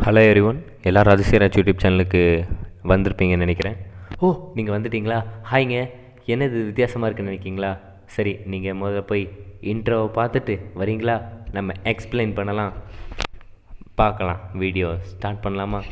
Hello everyone, எல்லோரும் Athisayaraj YouTube சேனலுக்கு வந்திருப்பீங்கன்னு நினைக்கிறேன். நீங்கள் வந்துட்டீங்களா? ஹாய்ங்க. என்னது வித்தியாசமாக இருக்குன்னு நினைக்கிங்களா? சரி, நீங்கள் முதல்ல போய் இன்ட்ரோவை பார்த்துட்டு வரீங்களா? நம்ம எக்ஸ்பிளைன் பண்ணலாம், பார்க்கலாம். வீடியோ ஸ்டார்ட் பண்ணலாமா?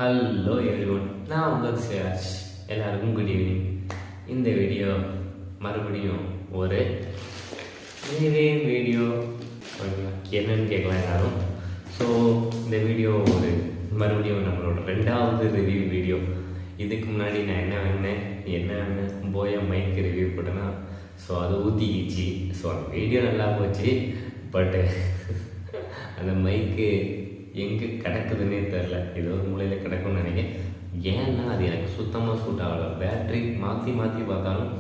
ஹலோ எவ்ரிவன், நான் உங்கள் அதிசயராஜ். எல்லாருக்கும் குட் ஈவினிங். இந்த வீடியோ மறுபடியும் ஒரு வீடியோ என்னன்னு கேட்கலாம் எல்லாரும். ஸோ இந்த வீடியோ மறுபடியும் நம்மளோட 2வது ரிவ்யூ வீடியோ. இதுக்கு முன்னாடி நான் என்ன போய மைக்கு ரிவ்யூ போட்டேன்னா, ஸோ அது ஊற்றிக்கிச்சு. ஸோ அந்த வீடியோ நல்லா போச்சு. பட்டு அந்த மைக்கு எங்கே கிடக்குதுன்னே தெரில. ஏதோ ஒரு மூலையில் கிடக்கும்னு நினைக்கிறேன். ஏன்னா அது எனக்கு சுத்தமாக சூட் ஆகலை. பேட்ரி மாற்றி பார்த்தாலும்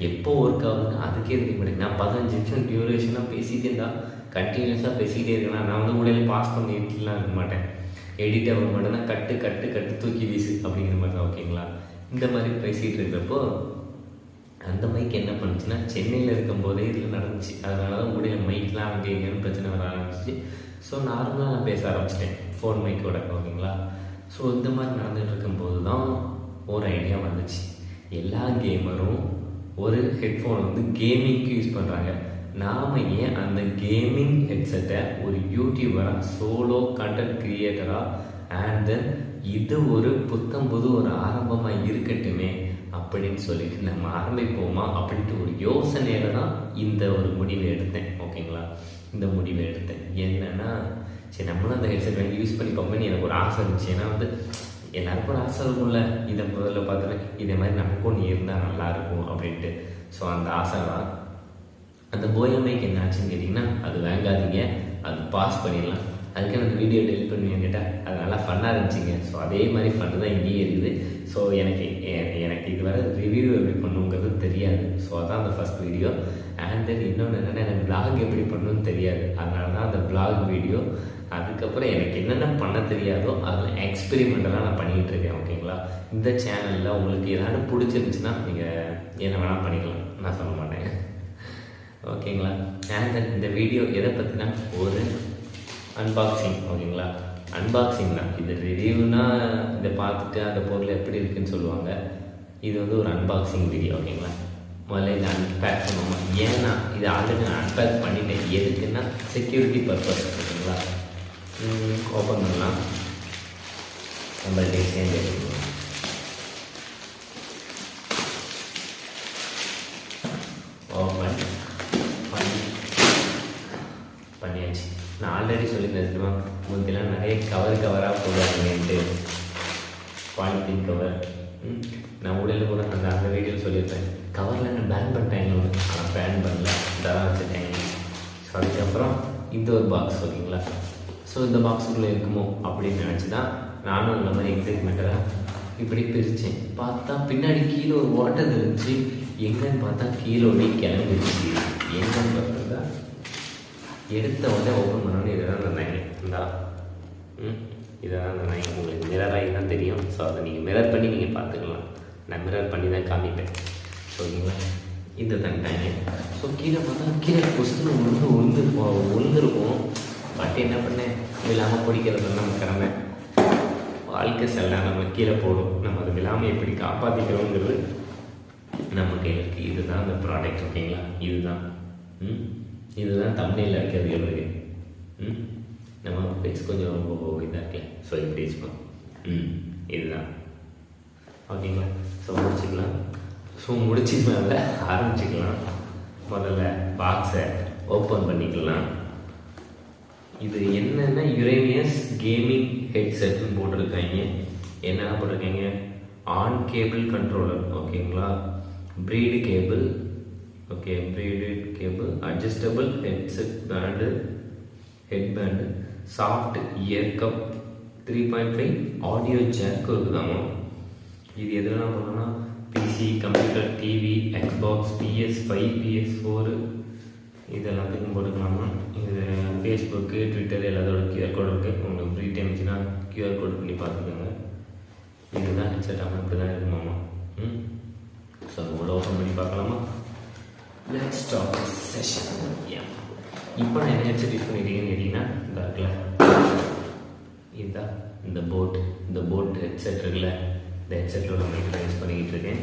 எப்போ ஒர்க் ஆகுதுன்னு அதுக்கே தெரிய மாட்டேங்குது. நான் 15 நிமிஷம் டியூரேஷனாக பேசிகிட்டே இருந்தால் கண்டினியூஸாக பேசிக்கிட்டே இருக்கேன்னா நான் மூலையில் பாஸ் பண்ணிட்டுலாம் இருக்க மாட்டேன். எடிட் ஆக மாட்டேன்னா கட்டு தூக்கி வீசு அப்படிங்கிற மாதிரி தான். ஓகேங்களா? இந்த மாதிரி பேசிகிட்டு இருக்கிறப்போ அந்த மைக் என்ன பண்ணுச்சுன்னா, சென்னையில் இருக்கும்போதே இதில் நடந்துச்சு. அதனால தான் முடியல, மைக்லாம் அங்கே எங்கேன்னு பிரச்சனை வர ஆரம்பிச்சிச்சு. ஸோ நார்மலாக நான் பேச ஆரம்பிச்சிட்டேன் ஃபோன் மைக்கோட. ஓகேங்களா? ஸோ இந்த மாதிரி நடந்துகிட்டு இருக்கும்போது தான் ஒரு ஐடியா வந்துச்சு. எல்லா கேமரும் ஒரு ஹெட்ஃபோன் கேமிங்க்கு யூஸ் பண்ணுறாங்க. நாம் ஏன் அந்த கேமிங் ஹெட்செட்டை ஒரு யூடியூபராக, சோலோ கண்டென்ட் கிரியேட்டராக, அண்ட் தென் இது ஒரு புத்தம்புது ஒரு ஆரம்பமாக இருக்கட்டுமே அப்படின்னு சொல்லிட்டு நம்ம ஆரம்பிப்போமா அப்படின்ட்டு ஒரு யோசனையில் தான் இந்த ஒரு முடிவை எடுத்தேன். ஓகேங்களா? இந்த முடிவை எடுத்தேன் என்னென்னா, சரி நம்மளும் அந்த ஹெட்செட் வாங்கி யூஸ் பண்ணி பார்ப்போம்னு எனக்கு ஒரு ஆசை இருந்துச்சு. ஏன்னா எல்லாருக்கும் ஒரு ஆசை இருக்கும்ல, இதை முதல்ல பார்த்துட்டு இதே மாதிரி நமக்கும் ஒன்று இருந்தால் நல்லாயிருக்கும் அப்படின்ட்டு. ஸோ அந்த ஆசை தான். அந்த போயமைக்கு என்ன ஆச்சுன்னு கேட்டிங்கன்னா, அது வாங்காதீங்க, அது பாஸ் பண்ணிடலாம். அதுக்கு அந்த வீடியோ டெலிட் பண்ணுவேன் கேட்டால் அது நல்லா ஃபன்னாக இருந்துச்சுங்க. ஸோ அதே மாதிரி ஃபன்னு தான் இங்கேயே இருக்குது. ஸோ எனக்கு இதுவரை ரிவ்யூ எப்படி பண்ணுங்கிறது தெரியாது. ஸோ அதான் அந்த ஃபஸ்ட் வீடியோ. அண்ட் தென் இன்னொன்று என்னென்னா, எனக்கு பிளாக் எப்படி பண்ணணும்னு தெரியாது. அதனால தான் அந்த பிளாக் வீடியோ. அதுக்கப்புறம் எனக்கு என்னென்ன பண்ண தெரியாதோ அதில் எக்ஸ்பெரிமெண்டெல்லாம் நான் பண்ணிகிட்டு இருக்கேன். ஓகேங்களா? இந்த சேனலில் உங்களுக்கு ஏதாவது பிடிச்சிருந்துச்சுன்னா நீங்கள் என்ன வேணால் பண்ணிக்கலாம், நான் சொல்ல மாட்டேன். ஓகேங்களா? அண்ட் தென் இந்த வீடியோ எதை பற்றினா ஒரு அன்பாக்சிங். ஓகேங்களா? அன்பாக்சிங் தான். இது ரிவ்யூனா இதை பார்த்துட்டு அந்த பொருள் எப்படி இருக்குன்னு சொல்லுவாங்க. இது ஒரு அன்பாக்சிங் வீடியோ. ஓகேங்களா? முதல்ல இதை அன்பேக் பண்ணுவோம். ஏன்னா இது ஆல்ரெடி நான் அன்பேக் பண்ணிட்டேன். எதுக்குன்னா செக்யூரிட்டி பர்பஸ். ஓகேங்களா? ஓப்பன் பண்ணலாம். நம்ம டிசைன் ஓப்பன் பண்ணியாச்சு. நான் ஆல்ரெடி சொல்லியிருந்தேன், முந்திலாம் நிறைய கவராக போடுவாங்கன்ட்டு, பாலித்தீன் கவர். நான் உடலில் கூட அந்த வீடியோவில் சொல்லியிருப்பேன், கவரில் என்ன பேன் பண்ணிட்டாங்க. ஆனால் பேன் பண்ணல, இதெல்லாம் வச்சுட்டாங்க. ஸோ அதுக்கப்புறம் இந்த ஒரு பாக்ஸ். ஓகேங்களா? ஸோ இந்த பாக்ஸுக்குள்ளே இருக்குமோ அப்படின்னு நினச்சி தான் நானும் அந்த மாதிரி எக்ஸைட்மெண்ட்டாக இப்படி பிரித்தேன். பார்த்தா பின்னாடி கீழே ஒரு வாட்டர் இருந்துச்சு. எங்கன்னு பார்த்தா கீழோடி கிளம்பிடுச்சு. எங்கன்னு பார்த்தா எடுத்த உடனே ஓப்பன் பண்ணோன்னு இதுதான் தந்தாங்க. இதுதான் தந்தாங்க. உங்களுக்கு மிரராகி தான் தெரியும். ஸோ அதை நீங்கள் மிரர் பண்ணி நீங்கள் பார்த்துக்கலாம். நான் மிரர் பண்ணி தான் காமிப்பேன். ஓகேங்களா? இது தந்தாங்க. ஸோ கீழே பார்த்தா கீழே கொஸ்டின் உளுந்துருக்கும். பட் என்ன பண்ணேன், விழாமல் பிடிக்கிறது நம்ம கடமை. வாழ்க்கை செல்லாம் நம்ம கீழே போடும். நம்ம அதை விழாமல் எப்படி காப்பாற்றிக்கிறோங்கிறது நம்ம கையில் இருக்குது. இதுதான் அந்த ப்ராடக்ட். ஓகேங்களா? இதுதான் தமிழில் இருக்கிறது. எவ்வளவு நம்ம ஃபேஸ் கொஞ்சம் ரொம்ப இதாக இருக்கல. ஸோ இப்படி வச்சுக்கோம். இதுதான். ஓகேங்களா? ஸோ முடிச்சுக்கலாம்ல, ஆரம்பிச்சுக்கலாம். முதல்ல பாக்ஸை ஓப்பன் பண்ணிக்கலாம். இது என்னென்னா யுரேனியஸ் கேமிங் ஹெட்செட்னு போட்டிருக்காங்க. என்னென்ன போட்டிருக்காங்க, ஆன் கேபிள் கண்ட்ரோலர். ஓகேங்களா? Braid cable. Okay, braided cable, adjustable head band, soft ear cup, 3.5 audio jack இருக்குதாமா. இது எதெல்லாம் பண்ணோன்னா PC, computer, TV, Xbox, PS5, PS4 இது எல்லாத்துக்கும் போட்டுக்கலாமா. இது ஃபேஸ்புக்கு, ட்விட்டர் எல்லாத்தோட QR கோட் இருக்குது. உங்களுக்கு ஃப்ரீ டைம்ஸ்னால் QR கோட் பண்ணி பார்த்துக்கோங்க. இதுதான் ஹெட்செட் ஆமாம் இப்படி தான் இருக்குமாமா. ஸோ உள்ள ஓப்பன் பண்ணி பார்க்கலாமா? Let's start session. இப்போ நான் என்ன ஹெட்செட் யூஸ் பண்ணிட்டீங்கன்னு கேட்டிங்கன்னா இந்த இருக்குல்ல, இதுதான் இந்த போட் ஹெட்செட் இருக்குல்ல, இந்த ஹெட்செட்டோட மைக் யூஸ் பண்ணிக்கிட்டு இருக்கேன்.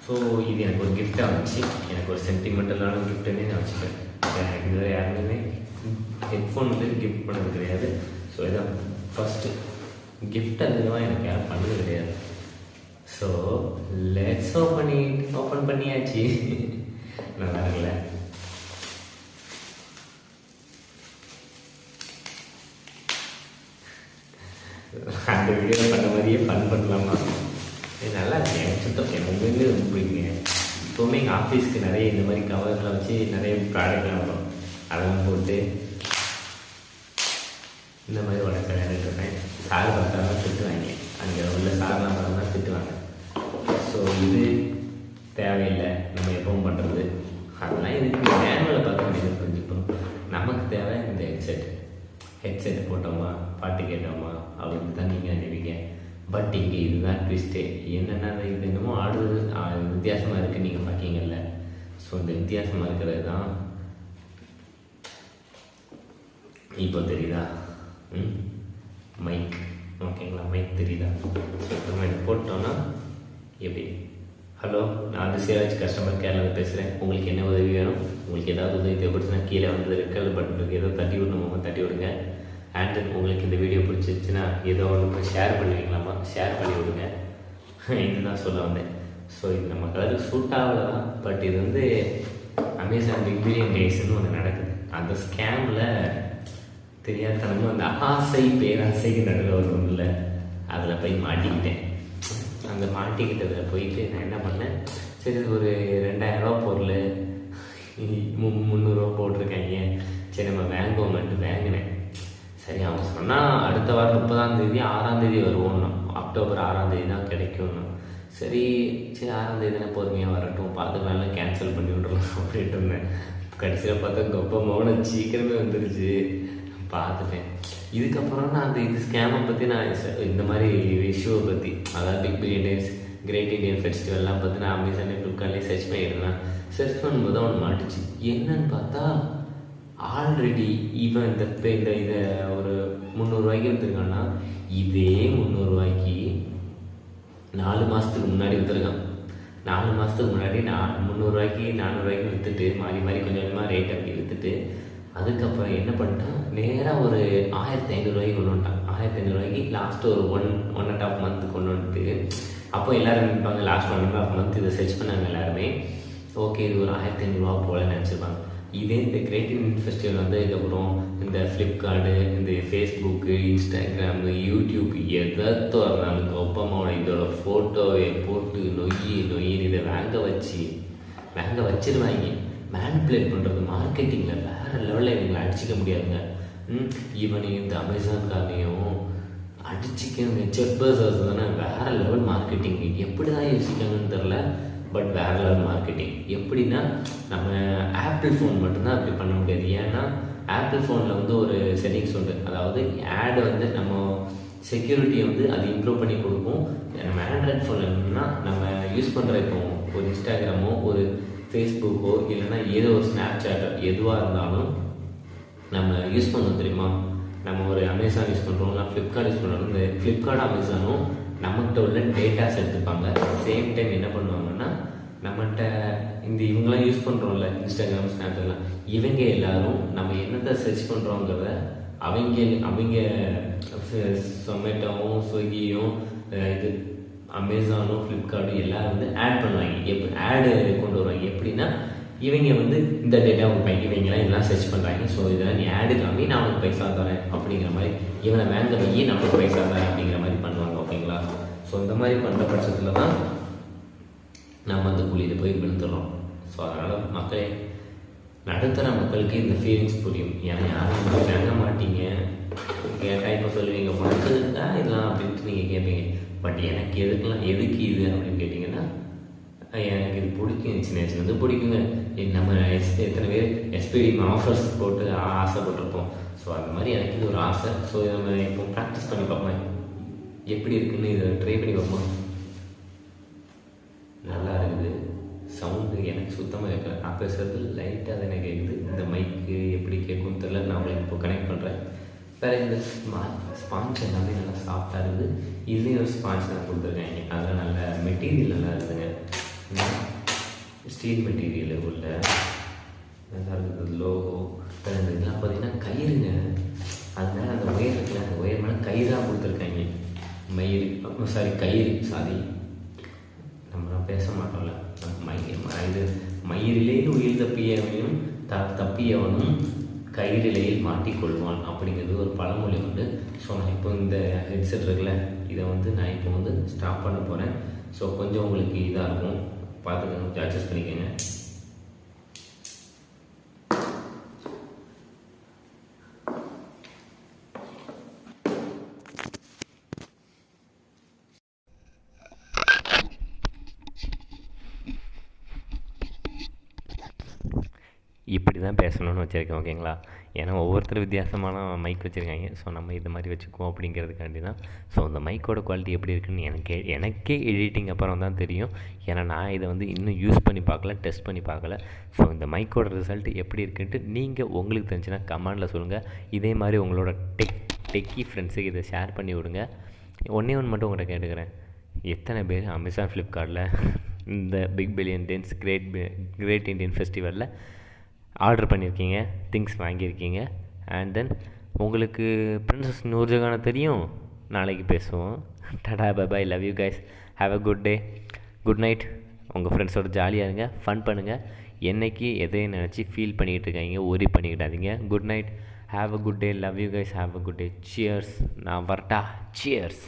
ஸோ இது எனக்கு ஒரு கிஃப்டாக வந்துச்சு, எனக்கு ஒரு சென்டிமெண்டலான கிஃப்ட்டுன்னே நான் வச்சுப்பேன். எனக்கு இதுவரை யாருமே ஹெட்ஃபோன் வந்து கிஃப்ட் பண்ணது கிடையாது. ஸோ இதான் ஃபஸ்ட்டு கிஃப்ட். அதுதான் எனக்கு யாரும் பண்ணது கிடையாது. ஸோ லெட்ஸ் ஓப்பன் பண்ணியாச்சு. நல்லா இருக்குல்ல? அந்த வீடியோ பண்ண மாதிரியே ஃபன் பண்ணலாமா? நல்லா இருக்கு, எனக்கு சுத்தம் எனக்கு உண்மையிலே ரொம்ப பிடிக்குங்க. இப்போவுமே எங்கள் ஆஃபீஸ்க்கு நிறைய இந்த மாதிரி கவர்லாம் வச்சு நிறைய ப்ராடக்ட்லாம் வரும், அதெல்லாம் போட்டு இந்த மாதிரி உடனே விளையாண்டுருக்கேன். சார் பார்த்தாலும் திட்டுவாங்க, அங்கே உள்ள சார்லாம் பார்த்தா திட்டுவாங்க. ஸோ இது தேவையில்லை, நம்ம எப்பவும் பண்ணுறது அதெல்லாம் இதுக்கு மேனுவலை பார்க்க வேண்டியது புரிஞ்சுக்கணும். நமக்கு தேவை இந்த ஹெட்செட் போட்டோமா பாட்டு கேட்டோமா அப்படின்னு தான் நீங்கள் நினைப்பீங்க. பட் இங்கே இதுதான் ட்விஸ்ட்டு. என்னென்னா இது என்னமோ ஆடுறது வித்தியாசமாக இருக்குது, நீங்கள் பார்க்கீங்கல்ல. ஸோ இந்த வித்தியாசமாக இருக்கிறது தான் இப்போ தெரியுதா? மைக். ஓகேங்களா? மைக் தெரியுதா? ஸோ இப்போ இதை போட்டோன்னா எப்படி? ஹலோ, நான் அதிசயராஜ் கஸ்டமர் கேரில் பேசுகிறேன். உங்களுக்கு என்ன உதவி வேணும்? உங்களுக்கு ஏதாவது உதவி தேவைப்படுச்சுன்னா கீழே வந்து ரெட் கலர் பட்டன் இருக்குது, ஏதோ தட்டி விடணுமா தட்டி விடுங்க. அண்ட் உங்களுக்கு இந்த வீடியோ பிடிச்சிருச்சுன்னா ஏதோ ஒன்று ஷேர் பண்ணுவீங்களாமா, ஷேர் பண்ணி விடுங்க. இதுதான் சொல்ல வந்தேன். ஸோ இது நம்ம கலருக்கு சூட் ஆகலை தான். பட் இது வந்து அமேசான் பிக் பில்லியன் டேஸ்ன்னு ஒன்று நடக்குது. அந்த ஸ்கேமில் தெரியாதனமும் அந்த ஆசை பேராசைக்கு நடுவில் ஒரு ஒன்றும் இல்லை, அதில் போய் மாட்டிக்கிட்டேன். அந்த மாட்டிக்கிட்டதில் போயிட்டு நான் என்ன பண்ணேன், சரி ஒரு 2000 பொருள் 300 போட்டிருக்காங்க, சரி நம்ம வாங்குவோம்ட்டு வாங்கினேன். சரி அவங்க சொன்னால் அடுத்த வாரம் 30ஆம் தேதி 6ஆம் தேதி வருவோம்னா, அக்டோபர் 6ஆம் தேதி தான் கிடைக்கும்னா, சரி 6ஆம் தேதி தானே பொறுமையாக வரட்டும், பார்த்துக்கலாம் கேன்சல் பண்ணி விட்றலாம் அப்படின்ட்டு இருந்தேன். கடைசியில் பார்த்தா கொப்ப மௌனம் சீக்கிரமே வந்துருச்சு, பார்த்துட்டேன். இதுக்கப்புறம் நான் இது ஸ்கேமை பற்றி நான் இந்த மாதிரி இஷ்யூவை பற்றி, அதாவது big billion days, great Indian ஃபெஸ்டிவல்லாம் பற்றி நான் அமேசானே ஃப்ளிப்கார்ட்லேயே சர்ச் பண்ணியிருந்தேன். சர்ச் பண்ணும்போது தான் ஒன்று மாட்டுச்சு. என்னன்னு பார்த்தா ஆல்ரெடி இவன் இதை ஒரு 300 ரூபாய்க்கு விற்றுருக்கான்னா, இதே 300 ரூபாய்க்கு 4 மாதத்துக்கு முன்னாடி விற்றுருக்கான். 4 மாதத்துக்கு முன்னாடி 300 ரூபாய்க்கு 400 ரூபாய்க்கு விற்றுட்டு மாறி மாறி கொஞ்சம் கொஞ்சமாக ரேட் அப்படி விற்றுட்டு, அதுக்கப்புறம் என்ன பண்ணிட்டான், நேராக ஒரு 1500 ரூபாய்க்கு கொண்டு வந்துட்டான். 1500 ரூபாய்க்கு லாஸ்ட்டு ஒரு 1.5 மந்த் கொண்டு வந்துட்டு, அப்போ எல்லோரும் நினைப்பாங்க லாஸ்ட் 1.5 மந்த் இதை சர்ச் பண்ணாங்க எல்லாருமே, ஓகே இது ஒரு 1500 ரூபா போல் நினச்சிருப்பாங்க. இதே இந்த கிரேட் இண்டியன் ஃபெஸ்டிவல் வந்ததுக்கப்புறம் இந்த ஃப்ளிப்கார்ட்டு, இந்த ஃபேஸ்புக்கு, இன்ஸ்டாகிராமு, யூடியூப் எதோ இருந்தாலும் ஒப்பமாவோட இதோட ஃபோட்டோவை போட்டு நொய்யின்னு இதை வாங்க வச்சிருவாங்க. மேனிப்புலேட் பண்ணுறது மார்க்கெட்டிங்கில் வேறு லெவலில் இவங்களை அடிச்சிக்க முடியாதுங்க. ஈவனையும் இந்த அமேசான்காரனையும் அடிச்சிக்க செப்பர்ஸ் தானே வேறு லெவல் மார்க்கெட்டிங். எப்படி தான் யோசிக்காங்கன்னு தெரில, பட் வேறு லெவல் மார்க்கெட்டிங். எப்படின்னா நம்ம ஆப்பிள் ஃபோன் மட்டும்தான் அப்படி பண்ண முடியாது. ஏன்னா ஆப்பிள் ஃபோனில் வந்து ஒரு செட்டிங்ஸ் உண்டு, அதாவது ஆடு வந்து நம்ம செக்யூரிட்டியை வந்து அது இம்ப்ரூவ் பண்ணி கொடுக்கும். நம்ம ஆண்ட்ராய்ட் ஃபோனில் என்னன்னா நம்ம யூஸ் பண்ணுற இப்போ ஒரு இன்ஸ்டாகிராமோ ஒரு ஃபேஸ்புக்கோ இல்லைன்னா ஏதோ ஒரு ஸ்னாப்சாட்டோ எதுவாக இருந்தாலும் நம்ம யூஸ் பண்ணுவோம் தெரியுமா. நம்ம ஒரு அமேசான் யூஸ் பண்ணுறோம், நான் ஃப்ளிப்கார்ட் யூஸ் பண்ணுறோம். இந்த ஃப்ளிப்கார்ட் அமேசானும் நம்மகிட்ட உள்ள டேட்டாஸ் எடுத்துப்பாங்க. சேம் டைம் என்ன பண்ணுவாங்கன்னா, நம்மகிட்ட இந்த இவங்களாம் யூஸ் பண்ணுறோம்ல இன்ஸ்டாகிராம், ஸ்னாப்சாட்லாம், இவங்க எல்லாரும் நம்ம என்னத்தை சர்ச் பண்ணுறோங்கிறத அவங்க சொமேட்டோவும் ஸ்விக்கியும் இது அமேசானும் ஃப்ளிப்கார்ட்டும் எல்லோரும் வந்து ஆட் பண்ணுவாங்க. ஆடு கொண்டு வருவாங்க. எப்படின்னா இவங்க வந்து இந்த டேட்டா கொடுப்பாங்க, இவங்கெல்லாம் இதெல்லாம் சர்ச் பண்ணுறாங்க, ஸோ இதெல்லாம் நீ ஆடு காமி நான் உனக்கு பைசா தரேன் அப்படிங்கிற மாதிரி, இவனை வேங்க வையி நம்மளுக்கு பைசா தரேன் அப்படிங்கிற மாதிரி பண்ணுவாங்க. ஓகேங்களா? ஸோ இந்த மாதிரி பண்ணுற பட்சத்தில் தான் நம்ம அந்த குழியில் போய் விழுந்துடுறோம். ஸோ அதனால் மக்களே, நடுத்தர மக்களுக்கு இந்த ஃபீலிங்ஸ் புரியும். ஏன்னா யாரும் வாங்க மாட்டீங்க, கேட்டால் இப்போ சொல்லுவீங்க உனக்கு இதெல்லாம் அப்படின்ட்டு நீங்கள் கேட்பீங்க. பட் எனக்கு எதுக்கு இது அப்படின்னு கேட்டிங்கன்னா, எனக்கு இது பிடிக்கும், சின்ன வயசுலேருந்து பிடிக்குங்க. நம்ம எத்தனை பேர் எஸ்பிடி ஆஃபர்ஸ் போட்டு ஆசைப்பட்டிருப்போம். ஸோ அந்த மாதிரி எனக்கு இது ஒரு ஆசை. ஸோ நம்ம இப்போ ப்ராக்டிஸ் பண்ணி பார்ப்போம், எப்படி இருக்குன்னு இதை ட்ரை பண்ணி பார்ப்போம். எனக்கு சுத்தமாக கேட்கல. நான் பேசுகிறது லைட்டாக தானே கேட்குது. இந்த மைக்கு எப்படி கேட்கும்னு தெரியல. நான் உங்களுக்கு இப்போ கனெக்ட் பண்ணுறேன். வேறு இந்த ஸ்பான்ச் எல்லாமே நல்லா சாஃப்டாக இருக்குது. இதுலேயும் ஒரு ஸ்பான்ச் தான் கொடுத்துருக்காங்க. அதில் நல்ல மெட்டீரியல் நல்லா இருக்குதுங்க. ஸ்டீல் மெட்டீரியல் உள்ள நல்லா இருக்குது லோகோ. வேறு இதெல்லாம் பார்த்தீங்கன்னா கயிறுங்க. அதனால அந்த ஒயர் இருக்குல்ல, அந்த ஒயர் மேலே கயிறாக கொடுத்துருக்காங்க. கயிறு நம்மளாம் பேச மாட்டோம்ல. இது மயிரிலேயே உயிர் தப்பியவனும் தப்பியவனும் கயிறிலேயில் மாட்டிக்கொள்வான் அப்படிங்கிறது ஒரு பழமொழி உண்டு. ஸோ நான் இப்போ இந்த ஹெட்செட் இருக்குல்ல, இதை நான் இப்போ ஸ்டாப் பண்ண போகிறேன். ஸோ கொஞ்சம் உங்களுக்கு இதாக இருக்கும், பார்த்துக்கோங்க, அட்ஜஸ்ட் பண்ணிக்கோங்க. இப்படி தான் பேசணும்னு வச்சுருக்கேன், ஓகேங்களா? ஏன்னா ஒவ்வொருத்தரும் வித்தியாசமான மைக் வச்சுருக்காங்க. ஸோ நம்ம இது மாதிரி வச்சுக்குவோம் அப்படிங்கிறதுக்காண்டி தான். ஸோ அந்த மைக்கோட குவாலிட்டி எப்படி இருக்குன்னு எனக்கே எடிட்டிங் அப்புறம் தான் தெரியும். ஏன்னா நான் இதை இன்னும் யூஸ் பண்ணி பார்க்கல, டெஸ்ட் பண்ணி பார்க்கல. ஸோ இந்த மைக்கோட ரிசல்ட் எப்படி இருக்குன்ட்டு நீங்கள் உங்களுக்கு தெரிஞ்சுன்னா கமெண்டில் சொல்லுங்கள். இதே மாதிரி உங்களோட டெக்கி ஃப்ரெண்ட்ஸுக்கு இதை ஷேர் பண்ணி விடுங்க. ஒன்று மட்டும் உங்கள்கிட்ட கேட்டுக்கிறேன், எத்தனை பேர் அமேசான் ஃப்ளிப்கார்ட்டில் இந்த big billion days great Indian ஃபெஸ்டிவலில் ஆர்டர் பண்ணியிருக்கீங்க, திங்ஸ் வாங்கியிருக்கீங்க? அண்ட் தென் உங்களுக்கு பிரின்சஸ் நூர்ஜஹானை தெரியும். நாளைக்கு பேசுவோம். Tata, bye bye, love you guys, have a good day, good night. உங்கள் ஃப்ரெண்ட்ஸோட ஜாலியாக இருங்க, ஃபன் பண்ணுங்கள். என்னைக்கு எதையும் நினச்சி ஃபீல் பண்ணிக்கிட்டு இருக்காங்க, ஒரி பண்ணிக்கிட்டாதீங்க. Good night, have a good day, love you guys, have a good day. Cheers. நான் வரட்டா? சியர்ஸ்.